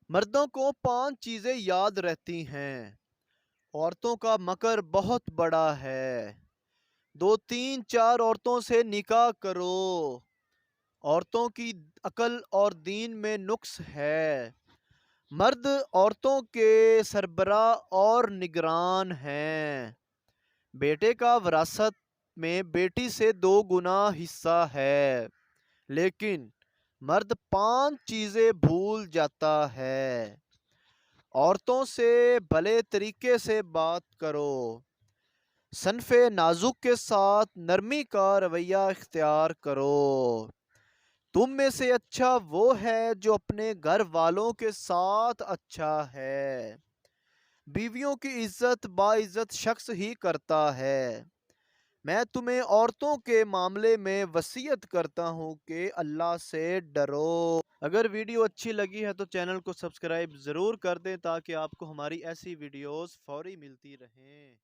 مردوں کو 5 چیزیں یاد رہتی ہیں۔ عورتوں کا مکر بہت بڑا ہے۔ 2 3 4 عورتوں سے نکاح کرو۔ عورتوں کی عقل اور دین میں نقص ہے۔ مرد عورتوں کے سربراہ اور نگران ہیں۔ بیٹے کا وراثت میں بیٹی سے 2 گنا حصہ ہے، لیکن مرد 5 چیزیں بھول جاتا ہے۔ عورتوں سے بھلے طریقے سے بات کرو۔ صنف نازک کے ساتھ نرمی کا رویہ اختیار کرو۔ تم میں سے اچھا وہ ہے جو اپنے گھر والوں کے ساتھ اچھا ہے۔ بیویوں کی عزت باعزت شخص ہی کرتا ہے۔ میں تمہیں عورتوں کے معاملے میں وصیت کرتا ہوں کہ اللہ سے ڈرو۔ اگر ویڈیو اچھی لگی ہے تو چینل کو سبسکرائب ضرور کر دیں تاکہ آپ کو ہماری ایسی ویڈیوز فوری ملتی رہیں۔